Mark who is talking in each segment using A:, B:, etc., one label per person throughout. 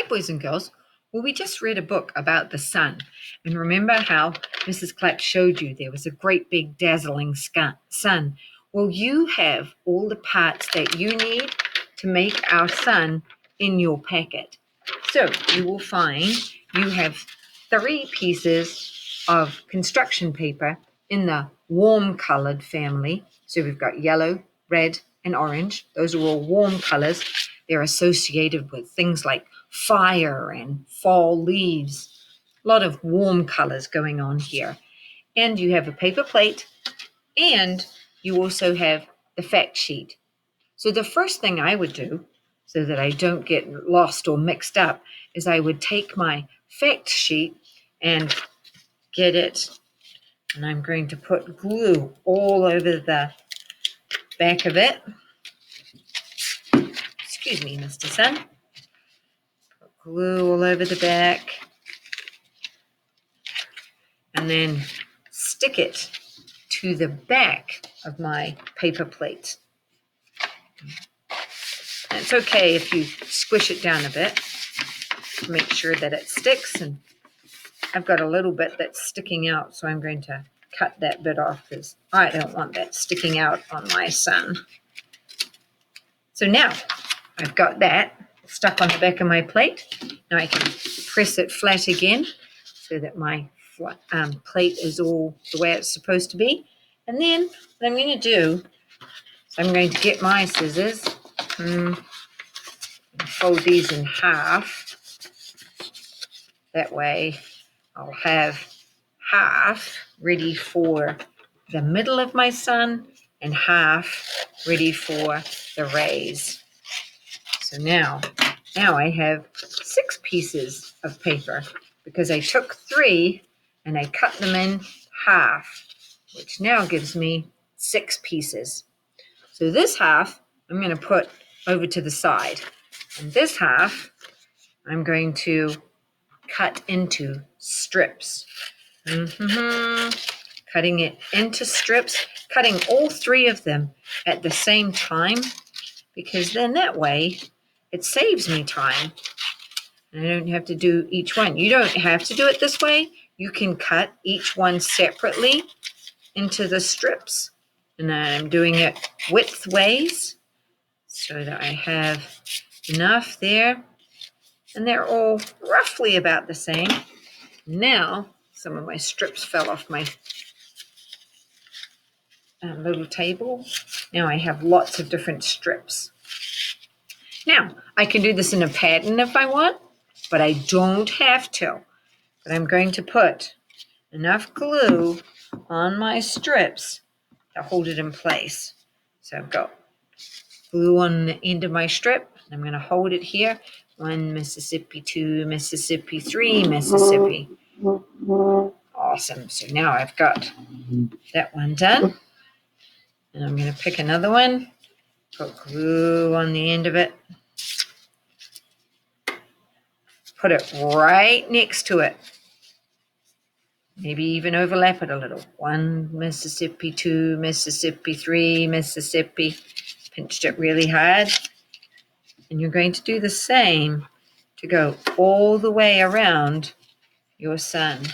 A: Hi, boys and girls. Well, we just read a book about the sun. And remember how Mrs. Clapp showed you there was a great big dazzling sun? Well, you have all the parts that you need to make our sun in your packet. So you will find you have 3 pieces of construction paper in the warm colored family. So we've got yellow, red, and orange. Those are all warm colors. They're associated with things like fire and fall leaves. A lot of warm colors going on here. And you have a paper plate, and you also have the fact sheet. So the first thing I would do, so that I don't get lost or mixed up, is I would take my fact sheet and get it, and I'm going to put glue all over the back of it. Excuse me, Mr. Sun. Put glue all over the back. And then stick it to the back of my paper plate. And it's okay if you squish it down a bit to make sure that it sticks. And I've got a little bit that's sticking out, so I'm going to cut that bit off because I don't want that sticking out on my sun. So now I've got that stuck on the back of my plate. Now I can press it flat again so that my plate is all the way it's supposed to be. And then what I'm going to do is I'm going to get my scissors and fold these in half. That way I'll have half ready for the middle of my sun and half ready for the rays. So now I have 6 pieces of paper because I took 3 and I cut them in half, which now gives me 6 pieces. So this half I'm going to put over to the side, and this half I'm going to cut into strips. Cutting it into strips, cutting all 3 of them at the same time, because then that way it saves me time. And I don't have to do each one. You don't have to do it this way. You can cut each one separately into the strips. And I'm doing it widthways so that I have enough there. And they're all roughly about the same. Now, some of my strips fell off my little table. Now I have lots of different strips. Now, I can do this in a pattern if I want, but I don't have to. But I'm going to put enough glue on my strips to hold it in place. So I've got glue on the end of my strip. I'm going to hold it here. 1 Mississippi, 2 Mississippi, 3 Mississippi. Awesome. So now I've got that one done. And I'm going to pick another one, put glue on the end of it, put it right next to it. Maybe even overlap it a little. 1 Mississippi, 2 Mississippi, 3 Mississippi. Pinched it really hard. And you're going to do the same to go all the way around your sun.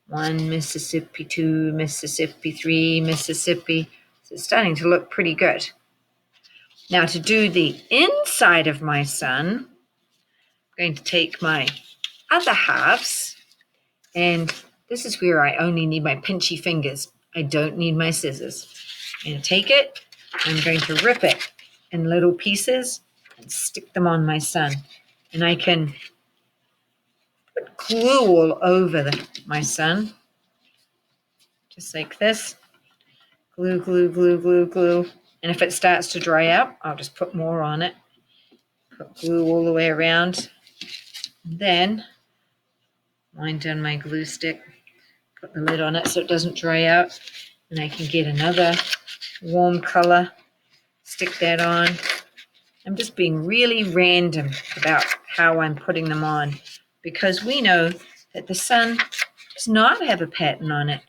A: 1 Mississippi, 2 Mississippi, 3 Mississippi. So it's starting to look pretty good. Now to do the inside of my sun, I'm going to take my other halves, and this is where I only need my pinchy fingers. I don't need my scissors. I'm going to take it, I'm going to rip it in little pieces and stick them on my sun. And I can put glue all over my sun, just like this. Glue, glue, glue, glue, glue. And if it starts to dry out, I'll just put more on it. Put glue all the way around. Then wind down my glue stick, put the lid on it so it doesn't dry out, and I can get another warm color, stick that on. I'm just being really random about how I'm putting them on, because we know that the sun does not have a pattern on it.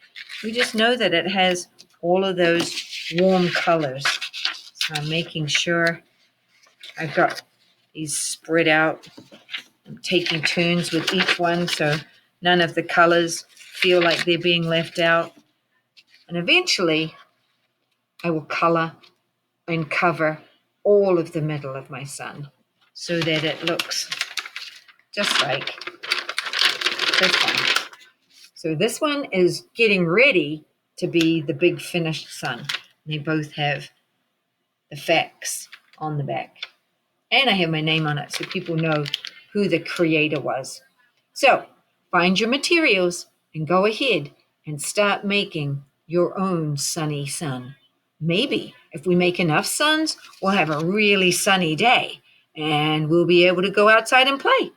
A: We just know that it has all of those warm colors. So I'm making sure I've got these spread out I'm taking turns with each one so none of the colors feel like they're being left out. And eventually, I will color and cover all of the middle of my sun so that it looks just like this one. So this one is getting ready to be the big finished sun. They both have the facts on the back. And I have my name on it so people know who the creator was. So find your materials and go ahead and start making your own sunny sun. Maybe if we make enough suns, we'll have a really sunny day and we'll be able to go outside and play.